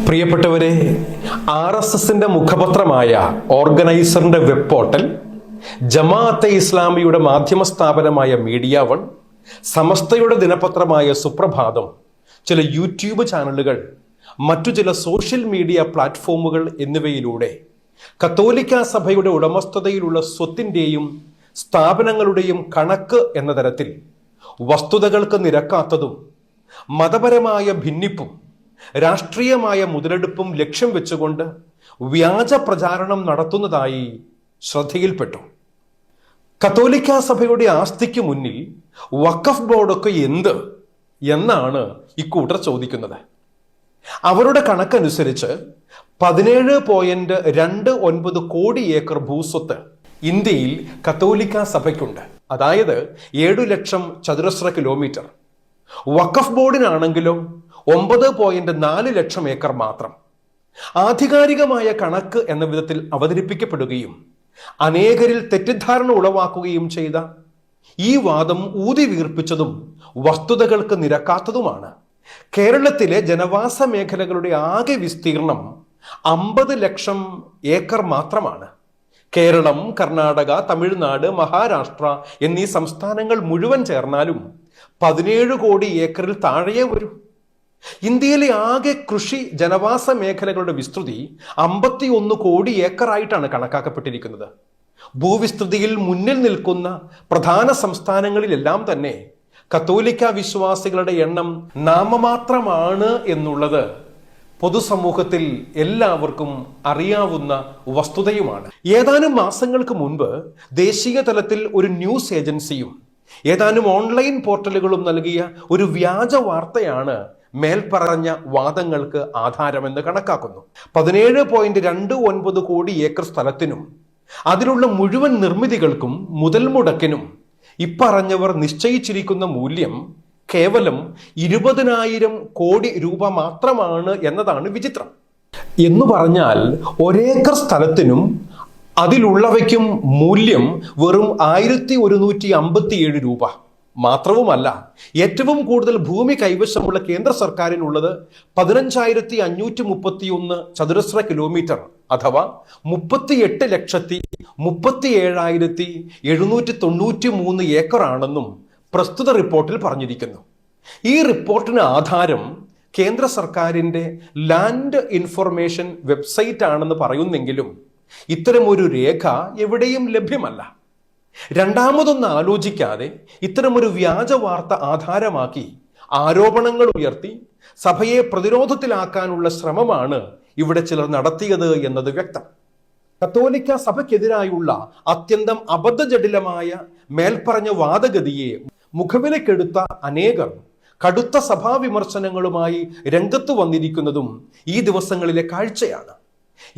പ്രിയപ്പെട്ടവരെ, RSSന്റെ മുഖപത്രമായ ഓർഗനൈസറിന്റെ web portal, Jamaat-e ഇസ്ലാമിയുടെ മാധ്യമ സ്ഥാപനമായ മീഡിയ വൺ, സമസ്തയുടെ ദിനപത്രമായ സുപ്രഭാതം, ചില യൂട്യൂബ് ചാനലുകൾ, മറ്റു ചില സോഷ്യൽ മീഡിയ പ്ലാറ്റ്ഫോമുകൾ എന്നിവയിലൂടെ കത്തോലിക്ക സഭയുടെ ഉടമസ്ഥതയിലുള്ള സ്വത്തിൻ്റെയും സ്ഥാപനങ്ങളുടെയും കണക്ക് എന്ന തരത്തിൽ വസ്തുതകൾക്ക് നിരക്കാത്തതും മതപരമായ ഭിന്നിപ്പും രാഷ്ട്രീയമായ മുതലെടുപ്പും ലക്ഷ്യം വെച്ചുകൊണ്ട് വ്യാജ പ്രചാരണം നടത്തുന്നതായി ശ്രദ്ധയിൽപ്പെട്ടു. കത്തോലിക്ക സഭയുടെ ആസ്തിക്ക് മുന്നിൽ വഖഫ് ബോർഡൊക്കെ എന്ത് എന്നാണ് ഇക്കൂട്ടർ ചോദിക്കുന്നത്. അവരുടെ കണക്കനുസരിച്ച് 17.29 കോടി ഏക്കർ ഭൂസ്വത്ത് ഇന്ത്യയിൽ കത്തോലിക്ക സഭയ്ക്കുണ്ട്. അതായത് 7 ലക്ഷം ചതുരശ്ര കിലോമീറ്റർ. വഖഫ് ബോർഡിനാണെങ്കിലോ 9.4 ലക്ഷം ഏക്കർ മാത്രം. ആധികാരികമായ കണക്ക് എന്ന വിധത്തിൽ അവതരിപ്പിക്കപ്പെടുകയും അനേകരിൽ തെറ്റിദ്ധാരണ ഉളവാക്കുകയും ചെയ്ത ഈ വാദം ഊതി വീർപ്പിച്ചതും വസ്തുതകൾക്ക് നിരക്കാത്തതുമാണ്. കേരളത്തിലെ ജനവാസ മേഖലകളുടെ ആകെ വിസ്തീർണം 50 ലക്ഷം ഏക്കർ മാത്രമാണ്. കേരളം, കർണാടക, തമിഴ്നാട്, മഹാരാഷ്ട്ര എന്നീ സംസ്ഥാനങ്ങൾ മുഴുവൻ ചേർന്നാലും 17 കോടി ഏക്കറിൽ താഴെയേ വരൂ. ഇന്ത്യയിലെ ആകെ കൃഷി ജനവാസ മേഖലകളുടെ വിസ്തൃതി 51 കോടി ഏക്കറായിട്ടാണ് കണക്കാക്കപ്പെട്ടിരിക്കുന്നത്. ഭൂവിസ്തൃതിയിൽ മുന്നിൽ നിൽക്കുന്ന പ്രധാന സംസ്ഥാനങ്ങളിലെല്ലാം തന്നെ കത്തോലിക്ക വിശ്വാസികളുടെ എണ്ണം നാമമാത്രമാണ് എന്നുള്ളത് പൊതുസമൂഹത്തിൽ എല്ലാവർക്കും അറിയാവുന്ന വസ്തുതയുമാണ്. ഏതാനും മാസങ്ങൾക്ക് മുൻപ് ദേശീയ തലത്തിൽ ഒരു ന്യൂസ് ഏജൻസിയും ഏതാനും ഓൺലൈൻ പോർട്ടലുകളും നൽകിയ ഒരു വ്യാജ വാർത്തയാണ് മേൽപ്പറഞ്ഞ വാദങ്ങൾക്ക് ആധാരമെന്ന് കണക്കാക്കുന്നു. 17.29 കോടി ഏക്കർ സ്ഥലത്തിനും അതിലുള്ള മുഴുവൻ നിർമ്മിതികൾക്കും മുതൽ മുടക്കിനും ഇപ്പറഞ്ഞവർ നിശ്ചയിച്ചിരിക്കുന്ന മൂല്യം കേവലം 20,000 കോടി രൂപ മാത്രമാണ് എന്നതാണ് വിചിത്രം. എന്നു പറഞ്ഞാൽ ഒരേക്കർ സ്ഥലത്തിനും അതിലുള്ളവയ്ക്കും മൂല്യം വെറും 1157 രൂപ. മാത്രവുമല്ല, ഏറ്റവും കൂടുതൽ ഭൂമി കൈവശമുള്ള കേന്ദ്ര സർക്കാരിനുള്ളത് 15,531 ചതുരശ്ര കിലോമീറ്റർ അഥവാ 38,37,793 ഏക്കർ ആണെന്നും പ്രസ്തുത റിപ്പോർട്ടിൽ പറഞ്ഞിരിക്കുന്നു. ഈ റിപ്പോർട്ടിന് ആധാരം കേന്ദ്ര സർക്കാരിൻ്റെ ലാൻഡ് ഇൻഫർമേഷൻ വെബ്സൈറ്റ് ആണെന്ന് പറയുന്നെങ്കിലും ഇത്തരമൊരു രേഖ എവിടെയും ലഭ്യമല്ല. രണ്ടാമതൊന്ന് ആലോചിക്കാതെ ഇത്തരമൊരു വ്യാജ വാർത്ത ആധാരമാക്കി ആരോപണങ്ങൾ ഉയർത്തി സഭയെ പ്രതിരോധത്തിലാക്കാനുള്ള ശ്രമമാണ് ഇവിടെ ചിലർ നടത്തിയത് എന്നത് വ്യക്തം. കത്തോലിക്ക സഭയ്ക്കെതിരായുള്ള അത്യന്തം അബദ്ധജടിലമായ മേൽപ്പറഞ്ഞ വാദഗതിയെ മുഖവിലക്കെടുത്ത അനേകർ കടുത്ത സഭാ വിമർശനങ്ങളുമായി രംഗത്ത് വന്നിരിക്കുന്നതും ഈ ദിവസങ്ങളിലെ കാഴ്ചയാണ്.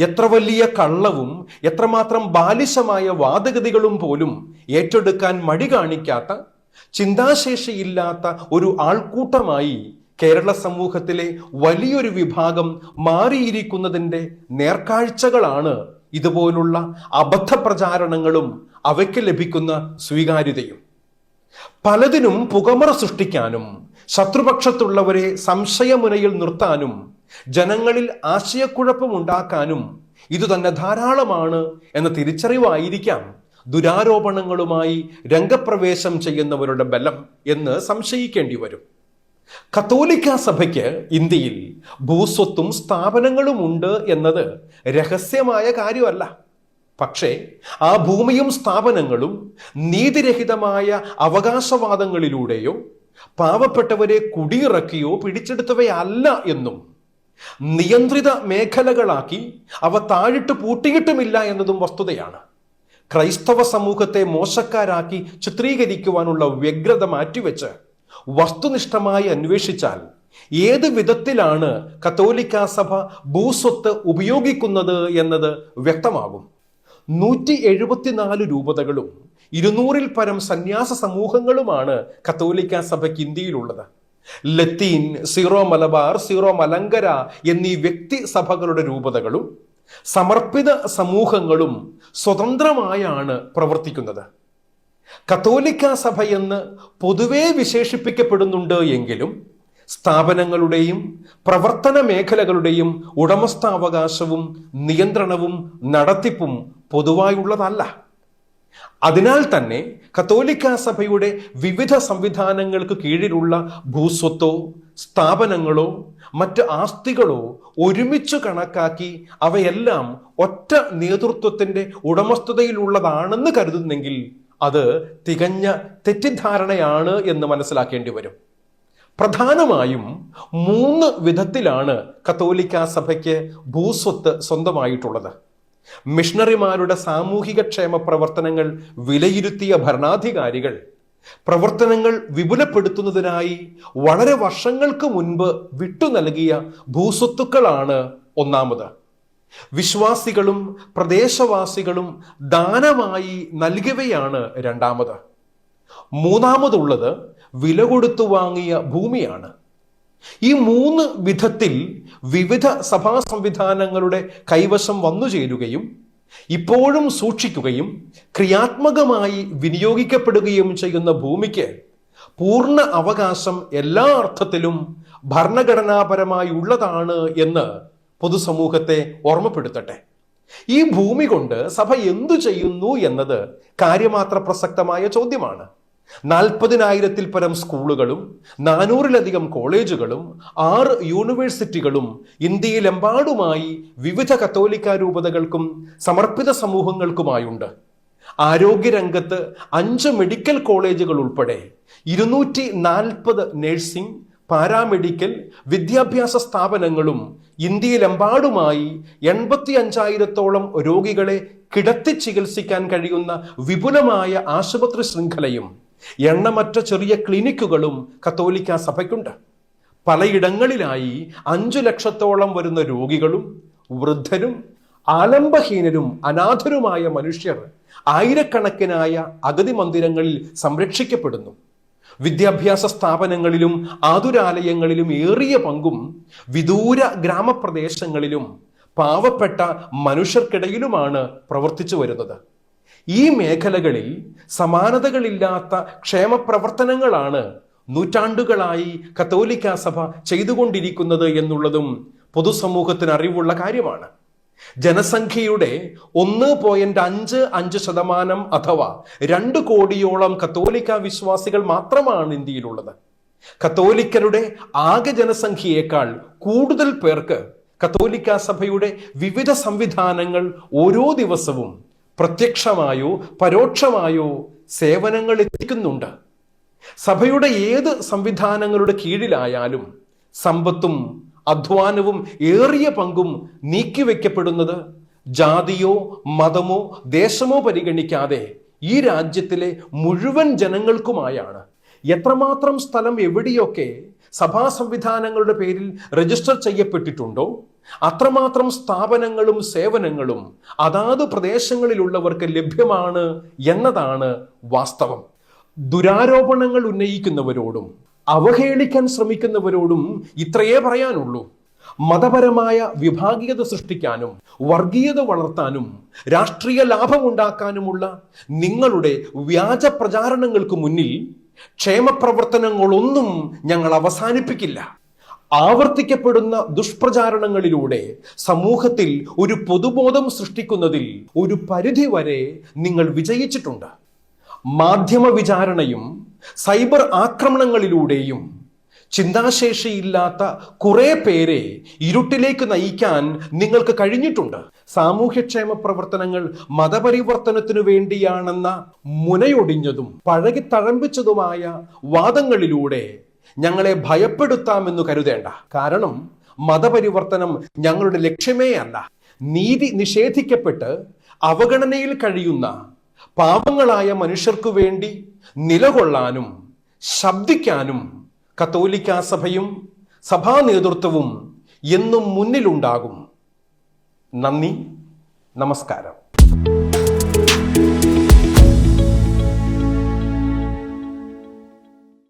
എത്ര വലിയ കള്ളവും എത്രമാത്രം ബാലിശമായ വാദഗതികളും പോലും ഏറ്റെടുക്കാൻ മടി കാണിക്കാത്ത, ചിന്താശേഷിയില്ലാത്ത ഒരു ആൾക്കൂട്ടമായി കേരള സമൂഹത്തിലെ വലിയൊരു വിഭാഗം മാറിയിരിക്കുന്നതിൻ്റെ നേർക്കാഴ്ചകളാണ് ഇതുപോലുള്ള അബദ്ധ പ്രചാരണങ്ങളും അവയ്ക്ക് ലഭിക്കുന്ന സ്വീകാര്യതയും. പലതിനും പുകമറ സൃഷ്ടിക്കാനും ശത്രുപക്ഷത്തുള്ളവരെ സംശയമുനയിൽ നിർത്താനും ജനങ്ങളിൽ ആശയക്കുഴപ്പമുണ്ടാക്കാനും ഇതുതന്നെ ധാരാളമാണ് എന്ന തിരിച്ചറിവായിരിക്കാം ദുരാരോപണങ്ങളുമായി രംഗപ്രവേശം ചെയ്യുന്നവരുടെ ബലം എന്ന് സംശയിക്കേണ്ടി വരും. കത്തോലിക്ക സഭയ്ക്ക് ഇന്ത്യയിൽ ഭൂസ്വത്തും സ്ഥാപനങ്ങളും ഉണ്ട് എന്നത് രഹസ്യമായ കാര്യമല്ല. പക്ഷേ ആ ഭൂമിയും സ്ഥാപനങ്ങളും നീതിരഹിതമായ അവകാശവാദങ്ങളിലൂടെയോ പാവപ്പെട്ടവരെ കുടിയിറക്കിയോ പിടിച്ചെടുത്തവയല്ല എന്നും നിയന്ത്രിത മേഖലകളാക്കി അവ താഴിട്ട് പൂട്ടിയിട്ടുമില്ല എന്നതും വസ്തുതയാണ്. ക്രൈസ്തവ സമൂഹത്തെ മോശക്കാരാക്കി ചിത്രീകരിക്കുവാനുള്ള വ്യഗ്രത മാറ്റിവെച്ച് വസ്തുനിഷ്ഠമായി അന്വേഷിച്ചാൽ ഏത് വിധത്തിലാണ് കത്തോലിക്ക സഭ ഭൂസ്വത്ത് ഉപയോഗിക്കുന്നത് എന്നത് വ്യക്തമാകും. 174 രൂപതകളും 200-ൽ പരം സന്യാസ സമൂഹങ്ങളുമാണ് കത്തോലിക്ക സഭയ്ക്ക് ഇന്ത്യയിലുള്ളത്. ലത്തീൻ, സീറോ മലബാർ, സീറോ മലങ്കര എന്നീ വ്യക്തി സഭകളുടെ രൂപതകളും സമർപ്പിത സമൂഹങ്ങളും സ്വതന്ത്രമായാണ് പ്രവർത്തിക്കുന്നത്. കത്തോലിക്ക സഭയെന്ന് പൊതുവെ വിശേഷിപ്പിക്കപ്പെടുന്നുണ്ട് എങ്കിലും സ്ഥാപനങ്ങളുടെയും പ്രവർത്തന മേഖലകളുടെയും ഉടമസ്ഥാവകാശവും നിയന്ത്രണവും നടത്തിപ്പും പൊതുവായുള്ളതല്ല. അതിനാൽ തന്നെ കത്തോലിക്കാ സഭയുടെ വിവിധ സംവിധാനങ്ങൾക്ക് കീഴിലുള്ള ഭൂസ്വത്തോ സ്ഥാപനങ്ങളോ മറ്റ് ആസ്തികളോ ഒരുമിച്ച് കണക്കാക്കി അവയെല്ലാം ഒറ്റ നേതൃത്വത്തിന്റെ ഉടമസ്ഥതയിലുള്ളതാണെന്ന് കരുതുന്നെങ്കിൽ അത് തികഞ്ഞ തെറ്റിദ്ധാരണയാണ് എന്ന് മനസ്സിലാക്കേണ്ടി വരും. പ്രധാനമായും 3 വിധത്തിലാണ് കത്തോലിക്കാ സഭയ്ക്ക് ഭൂസ്വത്ത് സ്വന്തമായിട്ടുള്ളത്. മിഷണറിമാരുടെ സാമൂഹിക ക്ഷേമ പ്രവർത്തനങ്ങൾ വിലയിരുത്തിയ ഭരണാധികാരികൾ പ്രവർത്തനങ്ങൾ വിപുലപ്പെടുത്തുന്നതിനായി വളരെ വർഷങ്ങൾക്ക് മുൻപ് വിട്ടു നൽകിയ ഭൂസ്വത്തുക്കളാണ് ഒന്നാമത്. വിശ്വാസികളും പ്രദേശവാസികളും ദാനമായി നൽകിയവയാണ് രണ്ടാമത്. മൂന്നാമതുള്ളത് വില കൊടുത്തു വാങ്ങിയ ഭൂമിയാണ്. ഈ 3 വിധത്തിൽ വിവിധ സഭാ സംവിധാനങ്ങളുടെ കൈവശം വന്നു ചേരുകയും ഇപ്പോഴും സൂക്ഷിക്കുകയും ക്രിയാത്മകമായി വിനിയോഗിക്കപ്പെടുകയും ചെയ്യുന്ന ഭൂമിക്ക് പൂർണ്ണ അവകാശം എല്ലാ അർത്ഥത്തിലും ഭരണഘടനാപരമായി ഉള്ളതാണ് എന്ന് പൊതുസമൂഹത്തെ ഓർമ്മപ്പെടുത്തട്ടെ. ഈ ഭൂമി കൊണ്ട് സഭ എന്തു ചെയ്യുന്നു എന്നത് കാര്യമാത്ര പ്രസക്തമായ ചോദ്യമാണ്. 40,000-ൽ പരം സ്കൂളുകളും 400-ലധികം കോളേജുകളും 6 യൂണിവേഴ്സിറ്റികളും ഇന്ത്യയിലെമ്പാടുമായി വിവിധ കത്തോലിക്ക രൂപതകൾക്കും സമർപ്പിത സമൂഹങ്ങൾക്കുമായുണ്ട്. ആരോഗ്യരംഗത്ത് 5 മെഡിക്കൽ കോളേജുകൾ ഉൾപ്പെടെ 240 നഴ്സിംഗ്, പാരാമെഡിക്കൽ വിദ്യാഭ്യാസ സ്ഥാപനങ്ങളും ഇന്ത്യയിലെമ്പാടുമായി 85,000-ഓളം രോഗികളെ കിടത്തി ചികിത്സിക്കാൻ കഴിയുന്ന വിപുലമായ ആശുപത്രി ശൃംഖലയും എണ്ണമറ്റ ചെറിയ ക്ലിനിക്കുകളും കത്തോലിക്ക സഭയ്ക്കുണ്ട്. പലയിടങ്ങളിലായി 5 ലക്ഷത്തോളം വരുന്ന രോഗികളും വൃദ്ധരും ആലംബഹീനരും അനാഥരുമായ മനുഷ്യർ ആയിരക്കണക്കിനായ അഗതി മന്ദിരങ്ങളിൽ സംരക്ഷിക്കപ്പെടുന്നു. വിദ്യാഭ്യാസ സ്ഥാപനങ്ങളിലും ആതുരാലയങ്ങളിലും ഏറിയ പങ്കും വിദൂര ഗ്രാമപ്രദേശങ്ങളിലും പാവപ്പെട്ട മനുഷ്യർക്കിടയിലുമാണ് പ്രവർത്തിച്ചു വരുന്നത്. ഈ മേഖലകളിൽ സമാനതകളില്ലാത്ത ക്ഷേമ പ്രവർത്തനങ്ങളാണ് നൂറ്റാണ്ടുകളായി കത്തോലിക്കാ സഭ ചെയ്തുകൊണ്ടിരിക്കുന്നത് എന്നുള്ളതും പൊതുസമൂഹത്തിന് അറിവുള്ള കാര്യമാണ്. ജനസംഖ്യയുടെ 1.55% അഥവാ 2 കോടിയോളം കത്തോലിക്ക വിശ്വാസികൾ മാത്രമാണ് ഇന്ത്യയിലുള്ളത്. കത്തോലിക്കരുടെ ആകെ ജനസംഖ്യയേക്കാൾ കൂടുതൽ പേർക്ക് കത്തോലിക്ക സഭയുടെ വിവിധ സംവിധാനങ്ങൾ ഓരോ ദിവസവും പ്രത്യക്ഷമായോ പരോക്ഷമായോ സേവനങ്ങൾ എത്തിക്കുന്നുണ്ട്. സഭയുടെ ഏത് സംവിധാനങ്ങളുടെ കീഴിലായാലും സമ്പത്തും അധ്വാനവും ഏറിയ പങ്കും നീക്കിവെക്കപ്പെടുന്നത് ജാതിയോ മതമോ ദേശമോ പരിഗണിക്കാതെ ഈ രാജ്യത്തിലെ മുഴുവൻ ജനങ്ങൾക്കുമായാണ്. എത്രമാത്രം സ്ഥലം എവിടെയൊക്കെ സഭാ സംവിധാനങ്ങളുടെ പേരിൽ രജിസ്റ്റർ ചെയ്യപ്പെട്ടിട്ടുണ്ടോ അത്രമാത്രം സ്ഥാപനങ്ങളും സേവനങ്ങളും അതാത് പ്രദേശങ്ങളിലുള്ളവർക്ക് ലഭ്യമാണ് എന്നതാണ് വാസ്തവം. ദുരാരോപണങ്ങൾ ഉന്നയിക്കുന്നവരോടും അവഹേളിക്കാൻ ശ്രമിക്കുന്നവരോടും ഇത്രയേ പറയാനുള്ളൂ. മതപരമായ വിഭാഗീയത സൃഷ്ടിക്കാനും വർഗീയത വളർത്താനും രാഷ്ട്രീയ ലാഭമുണ്ടാക്കാനുമുള്ള നിങ്ങളുടെ വ്യാജ പ്രചാരണങ്ങൾക്ക് മുന്നിൽ ക്ഷേമപ്രവർത്തനങ്ങളൊന്നും ഞങ്ങൾ അവസാനിപ്പിക്കില്ല. ആവർത്തിക്കപ്പെടുന്ന ദുഷ്പ്രചാരണങ്ങളിലൂടെ സമൂഹത്തിൽ ഒരു പൊതുബോധം സൃഷ്ടിക്കുന്നതിൽ ഒരു പരിധി വരെ നിങ്ങൾ വിജയിച്ചിട്ടുണ്ട്. മാധ്യമ വിചാരണയും സൈബർ ആക്രമണങ്ങളിലൂടെയും ചിന്താശേഷിയില്ലാത്ത കുറെ പേരെ ഇരുട്ടിലേക്ക് നയിക്കാൻ നിങ്ങൾക്ക് കഴിഞ്ഞിട്ടുണ്ട്. സാമൂഹ്യക്ഷേമ പ്രവർത്തനങ്ങൾ മതപരിവർത്തനത്തിനു വേണ്ടിയാണെന്ന മുനയൊടിഞ്ഞതും പഴകി തഴമ്പിച്ചതുമായ വാദങ്ങളിലൂടെ ഞങ്ങളെ ഭയപ്പെടുത്താമെന്ന് കരുതേണ്ട. കാരണം മതപരിവർത്തനം ഞങ്ങളുടെ ലക്ഷ്യമേ അല്ല. നീതി നിഷേധിക്കപ്പെട്ട് അവഗണനയിൽ കഴിയുന്ന പാവങ്ങളായ മനുഷ്യർക്കു വേണ്ടി നിലകൊള്ളാനും ശബ്ദിക്കാനും കത്തോലിക്കാ സഭയും സഭാ നേതൃത്വവും എന്നും മുന്നിലുണ്ടാകും. നന്ദി, നമസ്കാരം.